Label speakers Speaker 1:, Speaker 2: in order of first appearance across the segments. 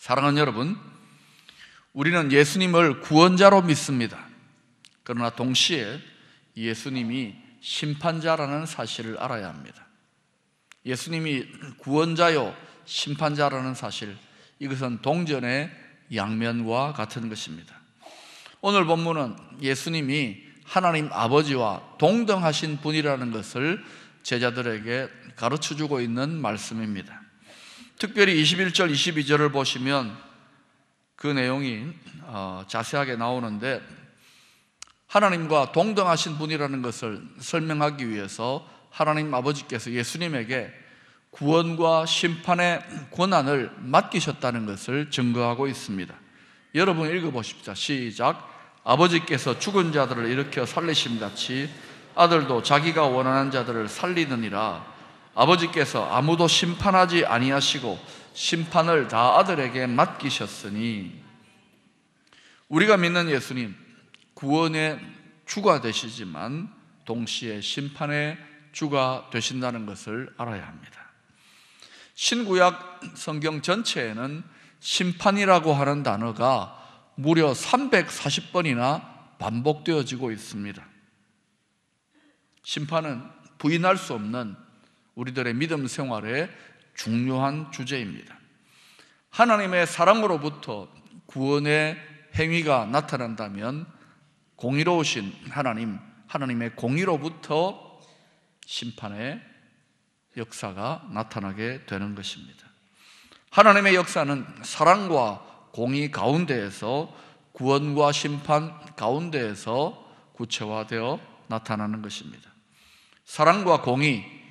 Speaker 1: 사랑하는 여러분, 우리는 예수님을 구원자로 믿습니다. 그러나 동시에 예수님이 심판자라는 사실을 알아야 합니다. 예수님이 구원자요 심판자라는 사실, 이것은 동전의 양면과 같은 것입니다. 오늘 본문은 예수님이 하나님 아버지와 동등하신 분이라는 것을 제자들에게 가르쳐주고 있는 말씀입니다. 특별히 21절, 22절을 보시면 그 내용이 자세하게 나오는데, 하나님과 동등하신 분이라는 것을 설명하기 위해서 하나님 아버지께서 예수님에게 구원과 심판의 권한을 맡기셨다는 것을 증거하고 있습니다. 여러분 읽어보십시오. 시작. 아버지께서 죽은 자들을 일으켜 살리심 같이 아들도 자기가 원하는 자들을 살리느니라. 아버지께서 아무도 심판하지 아니하시고 심판을 다 아들에게 맡기셨으니. 우리가 믿는 예수님, 구원의 주가 되시지만 동시에 심판의 주가 되신다는 것을 알아야 합니다. 신구약 성경 전체에는 심판이라고 하는 단어가 무려 340번이나 반복되어지고 있습니다. 심판은 부인할 수 없는 우리들의 믿음 생활의 중요한 주제입니다. 하나님의 사랑으로부터 구원의 행위가 나타난다면 공의로우신 하나님의 공의로부터 심판의 역사가 나타나게 되는 것입니다. 하나님의 역사는 사랑과 공의 가운데에서, 구원과 심판 가운데에서 구체화되어 나타나는 것입니다. 사랑과 공의,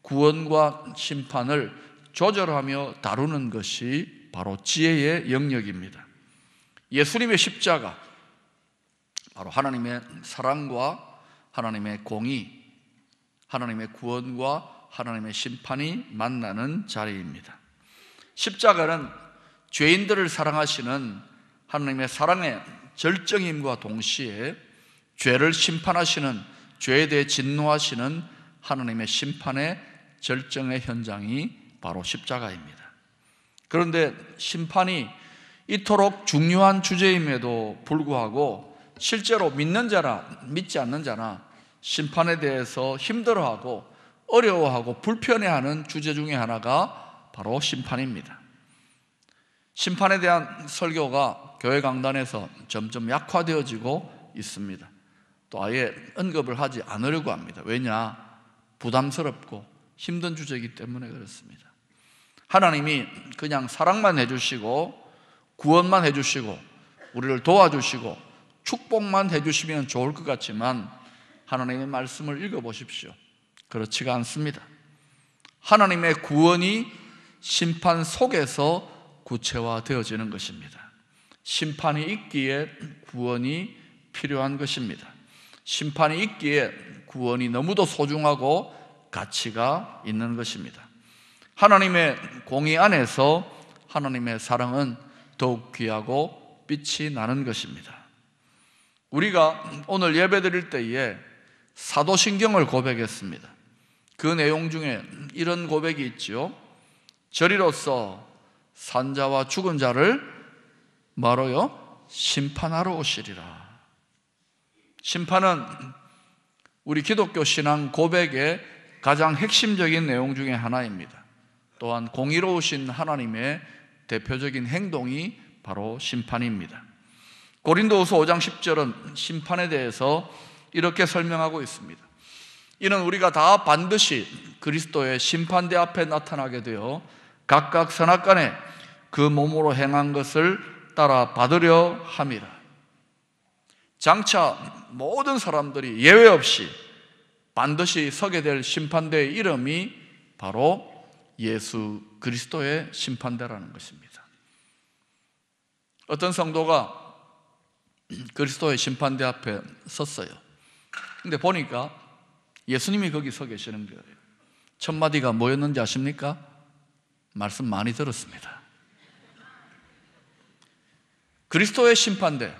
Speaker 1: 구원과 심판을 조절하며 다루는 것이 바로 지혜의 영역입니다. 예수님의 십자가, 바로 하나님의 사랑과 하나님의 공의, 하나님의 구원과 하나님의 심판이 만나는 자리입니다. 십자가는 죄인들을 사랑하시는 하나님의 사랑의 절정임과 동시에 죄를 심판하시는, 죄에 대해 진노하시는 하나님의 심판의 절정의 현장이 바로 십자가입니다. 그런데 심판이 이토록 중요한 주제임에도 불구하고 실제로 믿는 자나 믿지 않는 자나 심판에 대해서 힘들어하고 어려워하고 불편해하는 주제 중에 하나가 바로 심판입니다. 심판에 대한 설교가 교회 강단에서 점점 약화되어지고 있습니다. 또 아예 언급을 하지 않으려고 합니다. 왜냐? 부담스럽고 힘든 주제이기 때문에 그렇습니다. 하나님이 그냥 사랑만 해주시고 구원만 해주시고 우리를 도와주시고 축복만 해주시면 좋을 것 같지만 하나님의 말씀을 읽어보십시오. 그렇지가 않습니다. 하나님의 구원이 심판 속에서 구체화되어지는 것입니다. 심판이 있기에 구원이 필요한 것입니다. 심판이 있기에 구원이 너무도 소중하고 가치가 있는 것입니다. 하나님의 공의 안에서 하나님의 사랑은 더욱 귀하고 빛이 나는 것입니다. 우리가 오늘 예배드릴 때에 사도신경을 고백했습니다. 그 내용 중에 이런 고백이 있죠. 저리로서 산자와 죽은 자를 뭐로요? 심판하러 오시리라. 심판은 우리 기독교 신앙 고백의 가장 핵심적인 내용 중에 하나입니다. 또한 공의로우신 하나님의 대표적인 행동이 바로 심판입니다. 고린도후서 5장 10절은 심판에 대해서 이렇게 설명하고 있습니다. 이는 우리가 다 반드시 그리스도의 심판대 앞에 나타나게 되어 각각 선악간에 그 몸으로 행한 것을 따라 받으려 함이라. 장차 모든 사람들이 예외 없이 반드시 서게 될 심판대의 이름이 바로 예수 그리스도의 심판대라는 것입니다. 어떤 성도가 그리스도의 심판대 앞에 섰어요. 근데 보니까 예수님이 거기 서 계시는 거예요. 첫 마디가 뭐였는지 아십니까? 말씀 많이 들었습니다. 그리스도의 심판대,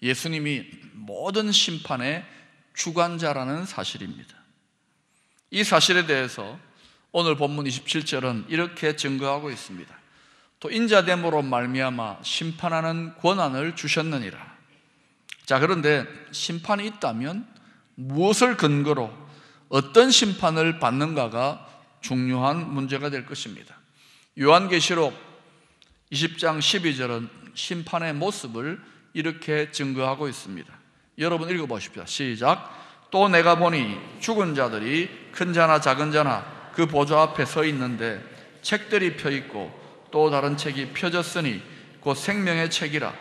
Speaker 1: 예수님이 모든 심판의 주관자라는 사실입니다. 이 사실에 대해서 오늘 본문 27절은 이렇게 증거하고 있습니다. 또 인자됨으로 말미암아 심판하는 권한을 주셨느니라. 자, 그런데 심판이 있다면 무엇을 근거로 어떤 심판을 받는가가 중요한 문제가 될 것입니다. 요한계시록 20장 12절은 심판의 모습을 이렇게 증거하고 있습니다. 여러분 읽어보십시오. 시작. 또 내가 보니 죽은 자들이 큰 자나 작은 자나 그 보좌 앞에 서 있는데 책들이 펴있고 또 다른 책이 펴졌으니 곧 생명의 책이라.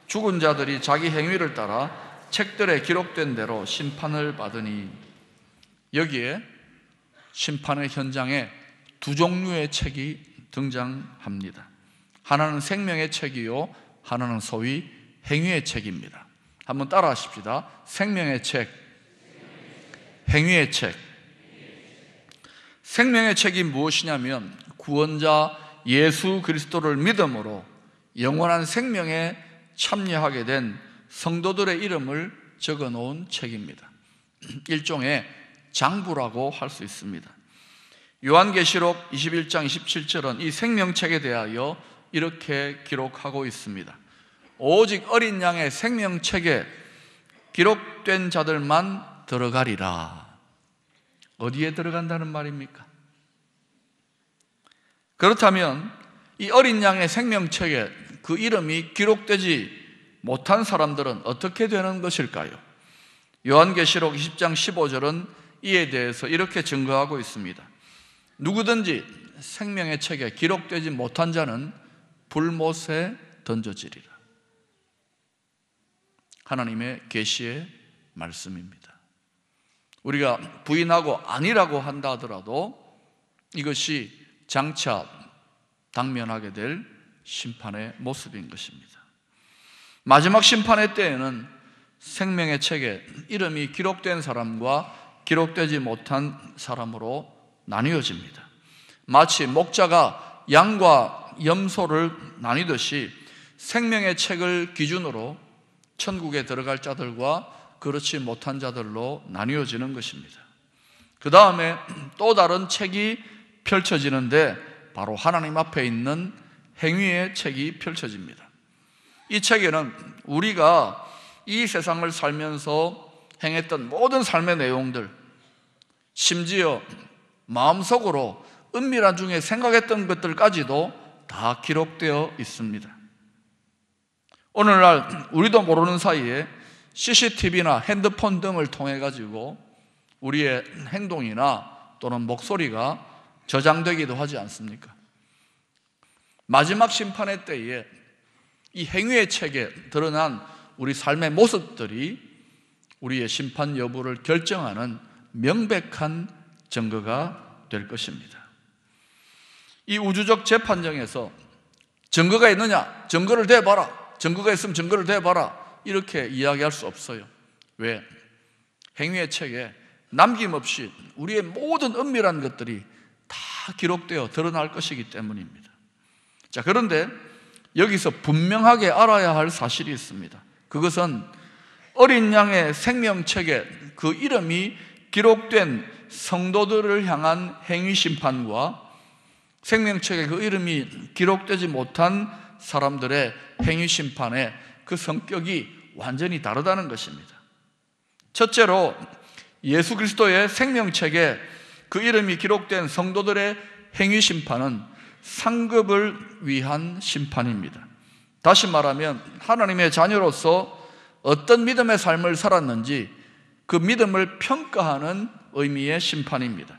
Speaker 1: 죽은 자들이 자기 행위를 따라 책들에 기록된 대로 심판을 받으니. 여기에 심판의 현장에 두 종류의 책이 등장합니다. 하나는 생명의 책이요, 하나는 소위 행위의 책입니다. 한번 따라 하십시다. 생명의 책, 행위의 책. 생명의 책이 무엇이냐면 구원자 예수 그리스도를 믿음으로 영원한 생명에 참여하게 된 성도들의 이름을 적어 놓은 책입니다. 일종의 장부라고 할 수 있습니다. 요한계시록 21장 27절은 이 생명책에 대하여 이렇게 기록하고 있습니다. 오직 어린 양의 생명책에 기록된 자들만 들어가리라. 어디에 들어간다는 말입니까? 그렇다면 이 어린 양의 생명책에 그 이름이 기록되지 못한 사람들은 어떻게 되는 것일까요? 요한계시록 20장 15절은 이에 대해서 이렇게 증거하고 있습니다. 누구든지 생명의 책에 기록되지 못한 자는 불못에 던져지리라. 하나님의 계시의 말씀입니다. 우리가 부인하고 아니라고 한다 하더라도 이것이 장차 당면하게 될 심판의 모습인 것입니다. 마지막 심판의 때에는 생명의 책에 이름이 기록된 사람과 기록되지 못한 사람으로 나뉘어집니다. 마치 목자가 양과 염소를 나뉘듯이 생명의 책을 기준으로 천국에 들어갈 자들과 그렇지 못한 자들로 나뉘어지는 것입니다. 그 다음에 또 다른 책이 펼쳐지는데 바로 하나님 앞에 있는 행위의 책이 펼쳐집니다. 이 책에는 우리가 이 세상을 살면서 행했던 모든 삶의 내용들, 심지어 마음속으로 은밀한 중에 생각했던 것들까지도 다 기록되어 있습니다. 오늘날 우리도 모르는 사이에 CCTV나 핸드폰 등을 통해 가지고 우리의 행동이나 또는 목소리가 저장되기도 하지 않습니까? 마지막 심판의 때에 이 행위의 책에 드러난 우리 삶의 모습들이 우리의 심판 여부를 결정하는 명백한 증거가 될 것입니다. 이 우주적 재판정에서 증거가 있느냐? 증거를 대봐라. 증거가 있으면 증거를 대봐라. 이렇게 이야기할 수 없어요. 왜? 행위의 책에 남김없이 우리의 모든 은밀한 것들이 다 기록되어 드러날 것이기 때문입니다. 자, 그런데 여기서 분명하게 알아야 할 사실이 있습니다. 그것은 어린 양의 생명책에 그 이름이 기록된 성도들을 향한 행위 심판과 생명책에 그 이름이 기록되지 못한 사람들의 행위 심판의 그 성격이 완전히 다르다는 것입니다. 첫째로 예수 그리스도의 생명책에 그 이름이 기록된 성도들의 행위 심판은 상급을 위한 심판입니다. 다시 말하면 하나님의 자녀로서 어떤 믿음의 삶을 살았는지 그 믿음을 평가하는 의미의 심판입니다.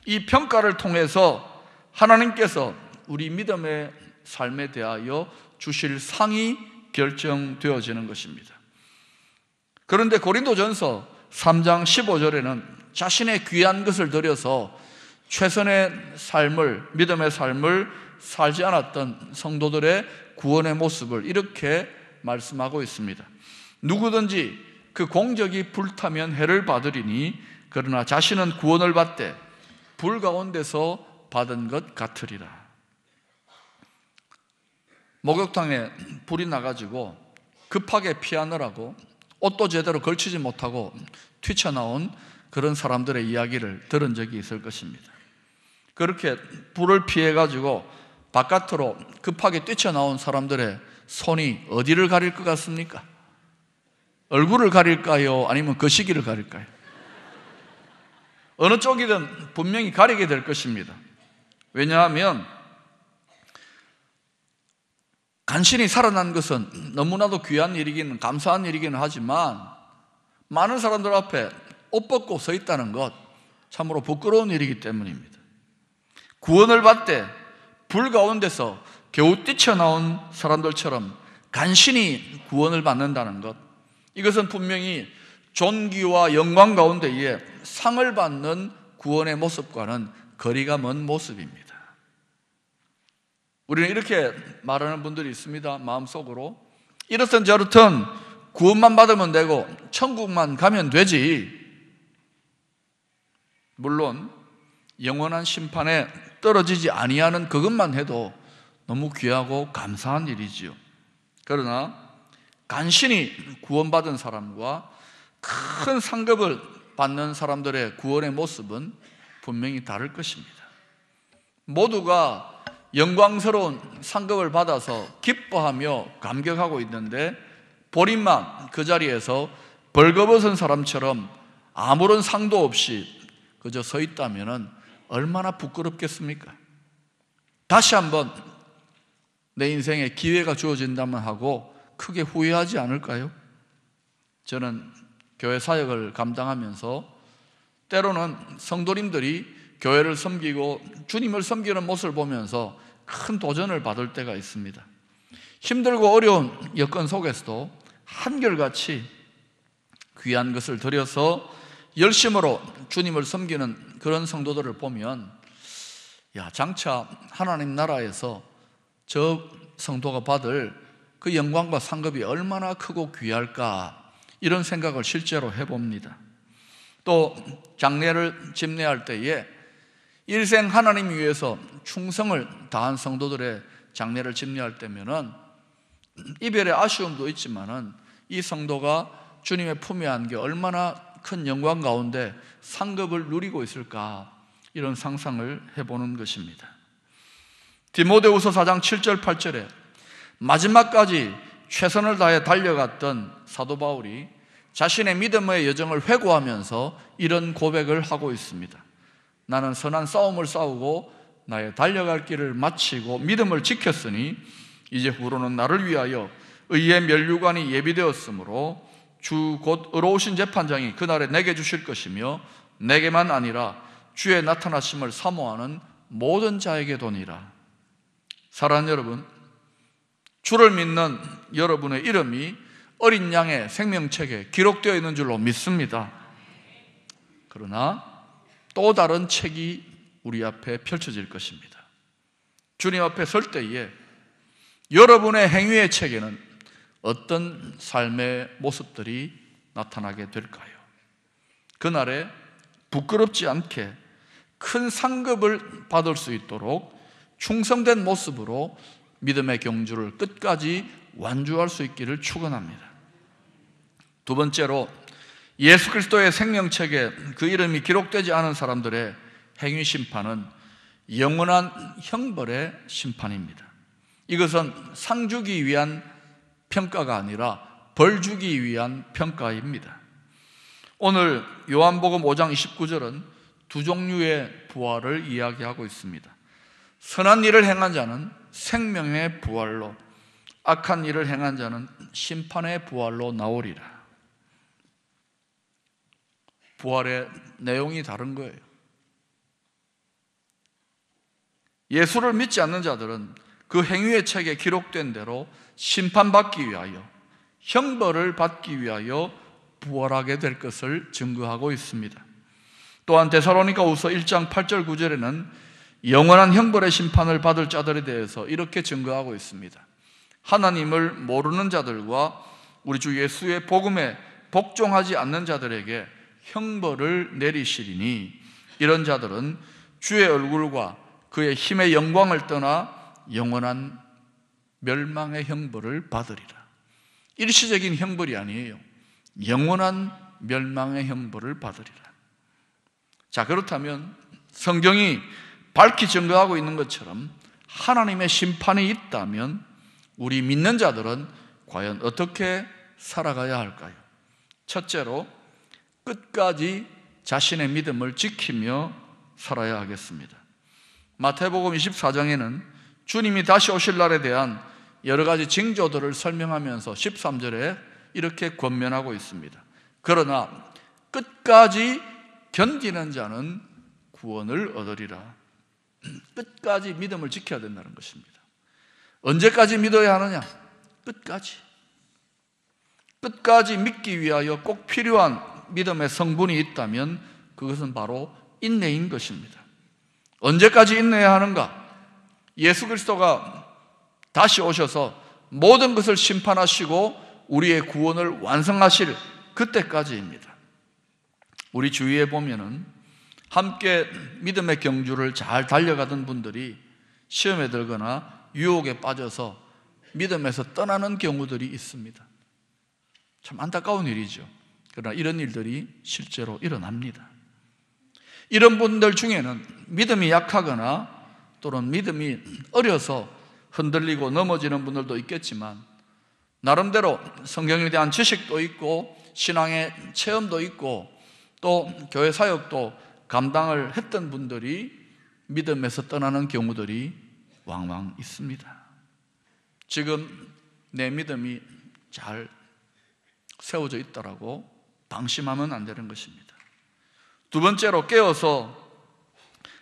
Speaker 1: 이 평가를 통해서 하나님께서 우리 믿음의 삶에 대하여 주실 상이 결정되어지는 것입니다. 그런데 고린도전서 3장 15절에는 자신의 귀한 것을 들여서 최선의 삶을, 믿음의 삶을 살지 않았던 성도들의 구원의 모습을 이렇게 말씀하고 있습니다. 누구든지 그 공적이 불타면 해를 받으리니 그러나 자신은 구원을 받되 불 가운데서 받은 것 같으리라. 목욕탕에 불이 나가지고 급하게 피하느라고 옷도 제대로 걸치지 못하고 튀쳐나온 그런 사람들의 이야기를 들은 적이 있을 것입니다. 그렇게 불을 피해가지고 바깥으로 급하게 뛰쳐나온 사람들의 손이 어디를 가릴 것 같습니까? 얼굴을 가릴까요? 아니면 그 시기를 가릴까요? 어느 쪽이든 분명히 가리게 될 것입니다. 왜냐하면 간신히 살아난 것은 너무나도 귀한 일이기는 감사한 일이기는 하지만 많은 사람들 앞에 옷 벗고 서 있다는 것 참으로 부끄러운 일이기 때문입니다. 구원을 받되 불 가운데서 겨우 뛰쳐나온 사람들처럼 간신히 구원을 받는다는 것, 이것은 분명히 존귀와 영광 가운데에 상을 받는 구원의 모습과는 거리가 먼 모습입니다. 우리는 이렇게 말하는 분들이 있습니다. 마음속으로 이렇든 저렇든 구원만 받으면 되고 천국만 가면 되지. 물론 영원한 심판에 떨어지지 아니하는 그것만 해도 너무 귀하고 감사한 일이지요. 그러나 간신히 구원받은 사람과 큰 상급을 받는 사람들의 구원의 모습은 분명히 다를 것입니다. 모두가 영광스러운 상급을 받아서 기뻐하며 감격하고 있는데 본인만 그 자리에서 벌거벗은 사람처럼 아무런 상도 없이 그저 서 있다면 얼마나 부끄럽겠습니까? 다시 한번 내 인생에 기회가 주어진다면 하고 크게 후회하지 않을까요? 저는 교회 사역을 감당하면서 때로는 성도님들이 교회를 섬기고 주님을 섬기는 모습을 보면서 큰 도전을 받을 때가 있습니다. 힘들고 어려운 여건 속에서도 한결같이 귀한 것을 들여서 열심으로 주님을 섬기는 그런 성도들을 보면 장차 하나님 나라에서 저 성도가 받을 그 영광과 상급이 얼마나 크고 귀할까, 이런 생각을 실제로 해봅니다. 또 장례를 집례할 때에 일생 하나님 위해서 충성을 다한 성도들의 장례를 집례할 때면은 이별의 아쉬움도 있지만은 이 성도가 주님의 품에 안겨 얼마나 큰 영광 가운데 상급을 누리고 있을까, 이런 상상을 해보는 것입니다. 디모데후서 4장 7절 8절에 마지막까지 최선을 다해 달려갔던 사도 바울이 자신의 믿음의 여정을 회고하면서 이런 고백을 하고 있습니다. 나는 선한 싸움을 싸우고 나의 달려갈 길을 마치고 믿음을 지켰으니 이제 후로는 나를 위하여 의의 면류관이 예비되었으므로 주 곧 의로우신 재판장이 그날에 내게 주실 것이며 내게만 아니라 주의 나타나심을 사모하는 모든 자에게 도니라. 사랑하는 여러분, 주를 믿는 여러분의 이름이 어린 양의 생명책에 기록되어 있는 줄로 믿습니다. 그러나 또 다른 책이 우리 앞에 펼쳐질 것입니다. 주님 앞에 설 때에 여러분의 행위의 책에는 어떤 삶의 모습들이 나타나게 될까요? 그날에 부끄럽지 않게 큰 상급을 받을 수 있도록 충성된 모습으로 믿음의 경주를 끝까지 완주할 수 있기를 축원합니다. 두 번째로, 예수 그리스도의 생명책에 그 이름이 기록되지 않은 사람들의 행위 심판은 영원한 형벌의 심판입니다. 이것은 상 주기 위한 평가가 아니라 벌 주기 위한 평가입니다. 오늘 요한복음 5장 29절은 두 종류의 부활을 이야기하고 있습니다. 선한 일을 행한 자는 생명의 부활로, 악한 일을 행한 자는 심판의 부활로 나오리라. 부활의 내용이 다른 거예요. 예수를 믿지 않는 자들은 그 행위의 책에 기록된 대로 심판받기 위하여, 형벌을 받기 위하여 부활하게 될 것을 증거하고 있습니다. 또한 데살로니가후서 1장 8절 9절에는 영원한 형벌의 심판을 받을 자들에 대해서 이렇게 증거하고 있습니다. 하나님을 모르는 자들과 우리 주 예수의 복음에 복종하지 않는 자들에게 형벌을 내리시리니 이런 자들은 주의 얼굴과 그의 힘의 영광을 떠나 영원한 멸망의 형벌을 받으리라. 일시적인 형벌이 아니에요. 영원한 멸망의 형벌을 받으리라. 자, 그렇다면 성경이 밝히 증거하고 있는 것처럼 하나님의 심판이 있다면 우리 믿는 자들은 과연 어떻게 살아가야 할까요? 첫째로 끝까지 자신의 믿음을 지키며 살아야 하겠습니다. 마태복음 24장에는 주님이 다시 오실 날에 대한 여러 가지 징조들을 설명하면서 13절에 이렇게 권면하고 있습니다. 그러나 끝까지 견디는 자는 구원을 얻으리라. 끝까지 믿음을 지켜야 된다는 것입니다. 언제까지 믿어야 하느냐? 끝까지 믿기 위하여 꼭 필요한 믿음의 성분이 있다면 그것은 바로 인내인 것입니다. 언제까지 인내해야 하는가? 예수 그리스도가 다시 오셔서 모든 것을 심판하시고 우리의 구원을 완성하실 그때까지입니다. 우리 주위에 보면은 함께 믿음의 경주를 잘 달려가던 분들이 시험에 들거나 유혹에 빠져서 믿음에서 떠나는 경우들이 있습니다. 참 안타까운 일이죠. 그러나 이런 일들이 실제로 일어납니다. 이런 분들 중에는 믿음이 약하거나 또는 믿음이 어려서 흔들리고 넘어지는 분들도 있겠지만 나름대로 성경에 대한 지식도 있고 신앙의 체험도 있고 또 교회 사역도 감당을 했던 분들이 믿음에서 떠나는 경우들이 왕왕 있습니다. 지금 내 믿음이 잘 세워져 있다라고 방심하면 안 되는 것입니다. 두 번째로 깨어서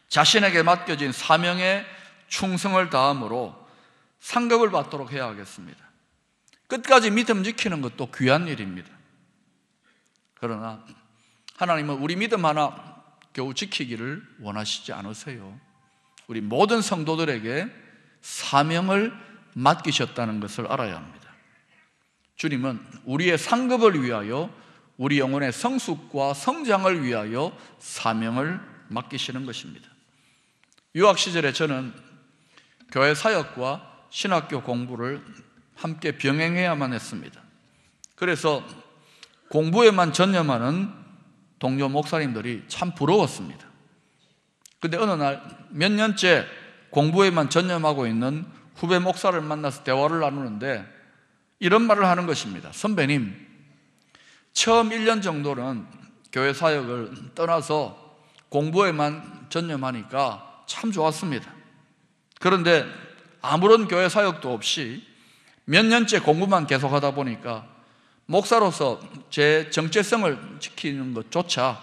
Speaker 1: 자신에게 맡겨진 사명에 충성을 다함으로 상급을 받도록 해야 하겠습니다. 끝까지 믿음 지키는 것도 귀한 일입니다. 그러나 하나님은 우리 믿음 하나 겨우 지키기를 원하시지 않으세요. 우리 모든 성도들에게 사명을 맡기셨다는 것을 알아야 합니다. 주님은 우리의 상급을 위하여 우리 영혼의 성숙과 성장을 위하여 사명을 맡기시는 것입니다. 유학 시절에 저는 교회 사역과 신학교 공부를 함께 병행해야만 했습니다. 그래서 공부에만 전념하는 동료 목사님들이 참 부러웠습니다. 그런데 어느 날 몇 년째 공부에만 전념하고 있는 후배 목사를 만나서 대화를 나누는데 이런 말을 하는 것입니다. 선배님, 처음 1년 정도는 교회 사역을 떠나서 공부에만 전념하니까 참 좋았습니다. 그런데 아무런 교회 사역도 없이 몇 년째 공부만 계속하다 보니까 목사로서 제 정체성을 지키는 것조차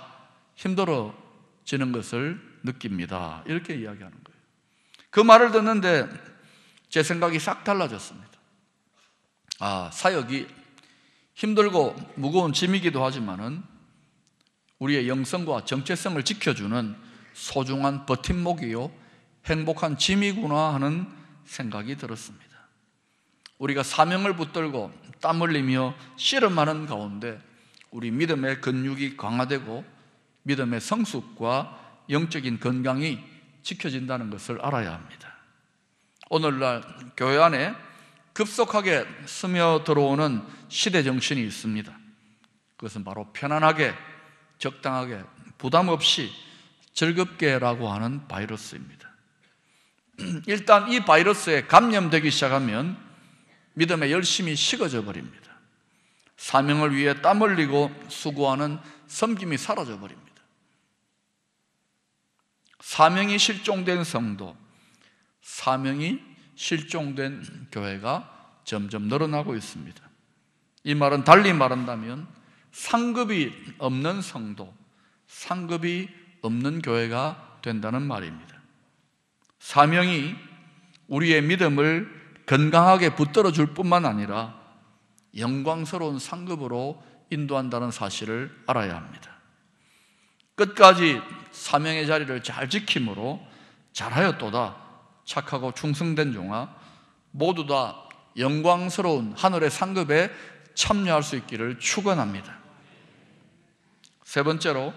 Speaker 1: 힘들어지는 것을 느낍니다. 이렇게 이야기하는 거예요. 그 말을 듣는데 제 생각이 싹 달라졌습니다. 사역이 힘들고 무거운 짐이기도 하지만은 우리의 영성과 정체성을 지켜주는 소중한 버팀목이요 행복한 짐이구나 하는 생각이 들었습니다. 우리가 사명을 붙들고 땀 흘리며 씨름하는 가운데 우리 믿음의 근육이 강화되고 믿음의 성숙과 영적인 건강이 지켜진다는 것을 알아야 합니다. 오늘날 교회 안에 급속하게 스며들어오는 시대 정신이 있습니다. 그것은 바로 편안하게, 적당하게, 부담 없이 즐겁게라고 하는 바이러스입니다. 일단 이 바이러스에 감염되기 시작하면 믿음의 열심이 식어져 버립니다. 사명을 위해 땀 흘리고 수고하는 섬김이 사라져 버립니다. 사명이 실종된 성도, 사명이 실종된 교회가 점점 늘어나고 있습니다. 이 말은 달리 말한다면 상급이 없는 성도, 상급이 없는 교회가 된다는 말입니다. 사명이 우리의 믿음을 건강하게 붙들어 줄 뿐만 아니라 영광스러운 상급으로 인도한다는 사실을 알아야 합니다. 끝까지 사명의 자리를 잘 지킴으로 잘하였도다 착하고 충성된 종아 모두 다 영광스러운 하늘의 상급에 참여할 수 있기를 축원합니다. 세 번째로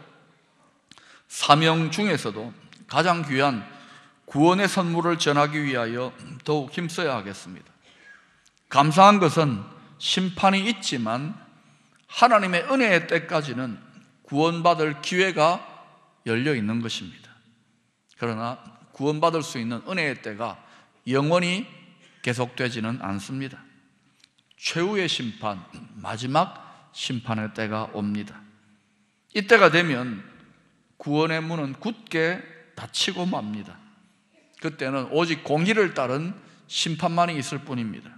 Speaker 1: 사명 중에서도 가장 귀한 구원의 선물을 전하기 위하여 더욱 힘써야 하겠습니다. 감사한 것은 심판이 있지만 하나님의 은혜의 때까지는 구원받을 기회가 열려 있는 것입니다. 그러나 구원받을 수 있는 은혜의 때가 영원히 계속되지는 않습니다. 최후의 심판, 마지막 심판의 때가 옵니다. 이때가 되면 구원의 문은 굳게 닫히고 맙니다. 그때는 오직 공의를 따른 심판만이 있을 뿐입니다.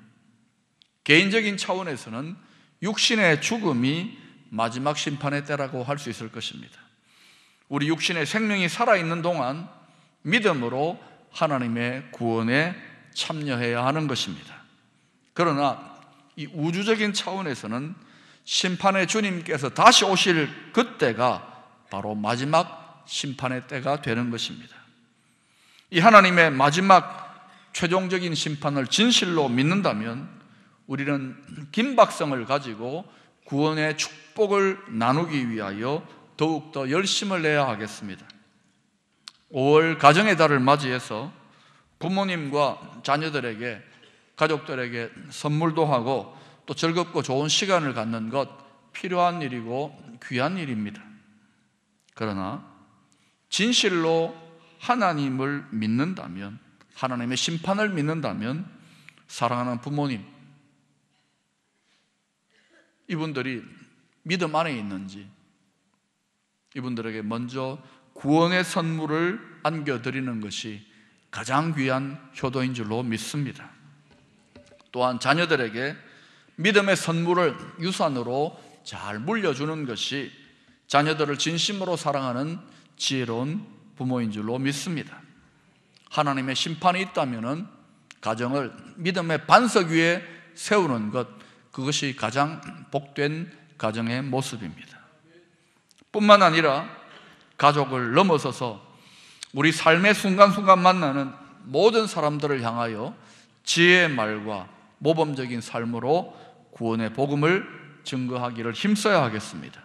Speaker 1: 개인적인 차원에서는 육신의 죽음이 마지막 심판의 때라고 할 수 있을 것입니다. 우리 육신의 생명이 살아있는 동안 믿음으로 하나님의 구원에 참여해야 하는 것입니다. 그러나 이 우주적인 차원에서는 심판의 주님께서 다시 오실 그때가 바로 마지막 심판의 때가 되는 것입니다. 이 하나님의 마지막 최종적인 심판을 진실로 믿는다면 우리는 긴박성을 가지고 구원의 축복을 나누기 위하여 더욱더 열심을 내야 하겠습니다. 5월 가정의 달을 맞이해서 부모님과 자녀들에게, 가족들에게 선물도 하고 또 즐겁고 좋은 시간을 갖는 것 필요한 일이고 귀한 일입니다. 그러나 진실로 하나님을 믿는다면, 하나님의 심판을 믿는다면 사랑하는 부모님, 이분들이 믿음 안에 있는지 이분들에게 먼저 구원의 선물을 안겨드리는 것이 가장 귀한 효도인 줄로 믿습니다. 또한 자녀들에게 믿음의 선물을 유산으로 잘 물려주는 것이 자녀들을 진심으로 사랑하는 지혜로운 부모인 줄로 믿습니다. 하나님의 심판이 있다면 가정을 믿음의 반석 위에 세우는 것, 그것이 가장 복된 가정의 모습입니다. 뿐만 아니라 가족을 넘어서서 우리 삶의 순간순간 만나는 모든 사람들을 향하여 지혜의 말과 모범적인 삶으로 구원의 복음을 증거하기를 힘써야 하겠습니다.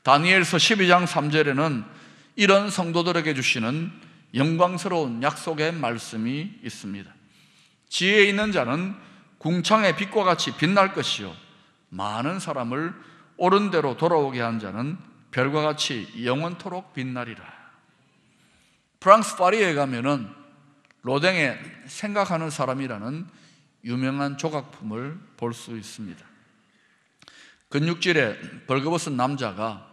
Speaker 1: 다니엘서 12장 3절에는 이런 성도들에게 주시는 영광스러운 약속의 말씀이 있습니다. 지혜 있는 자는 궁창의 빛과 같이 빛날 것이요 많은 사람을 옳은 대로 돌아오게 한 자는 별과 같이 영원토록 빛나리라. 프랑스 파리에 가면은 로댕의 생각하는 사람이라는 유명한 조각품을 볼 수 있습니다. 근육질에 벌거벗은 남자가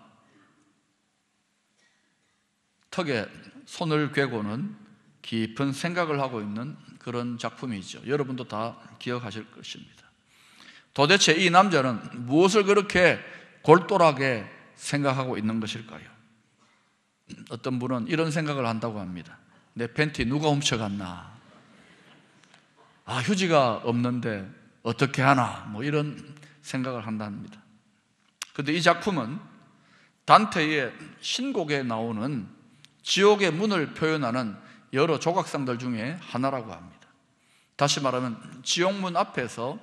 Speaker 1: 턱에 손을 괴고는 깊은 생각을 하고 있는 그런 작품이죠. 여러분도 다 기억하실 것입니다. 도대체 이 남자는 무엇을 그렇게 골똘하게 생각하고 있는 것일까요? 어떤 분은 이런 생각을 한다고 합니다. 내 팬티 누가 훔쳐갔나? 휴지가 없는데 어떻게 하나? 이런 생각을 한답니다. 그런데 이 작품은 단테의 신곡에 나오는 지옥의 문을 표현하는 여러 조각상들 중에 하나라고 합니다. 다시 말하면 지옥문 앞에서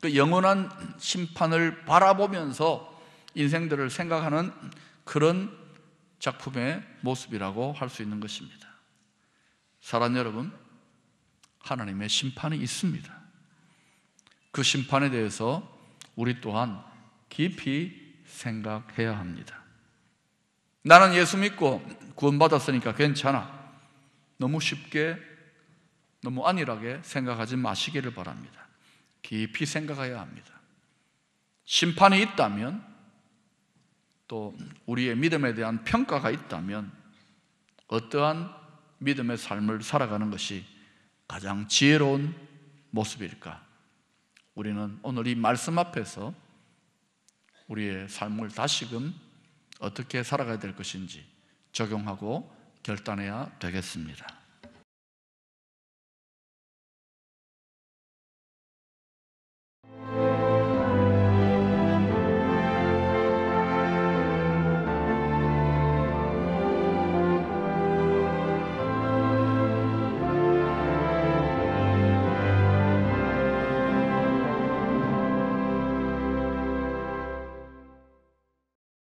Speaker 1: 그 영원한 심판을 바라보면서 인생들을 생각하는 그런 작품의 모습이라고 할 수 있는 것입니다. 사랑하는 여러분, 하나님의 심판이 있습니다. 그 심판에 대해서 우리 또한 깊이 생각해야 합니다. 나는 예수 믿고 구원받았으니까 괜찮아, 너무 쉽게, 너무 안일하게 생각하지 마시기를 바랍니다. 깊이 생각해야 합니다. 심판이 있다면, 또 우리의 믿음에 대한 평가가 있다면 어떠한 믿음의 삶을 살아가는 것이 가장 지혜로운 모습일까? 우리는 오늘 이 말씀 앞에서 우리의 삶을 다시금 어떻게 살아가야 될 것인지 적용하고 결단해야 되겠습니다.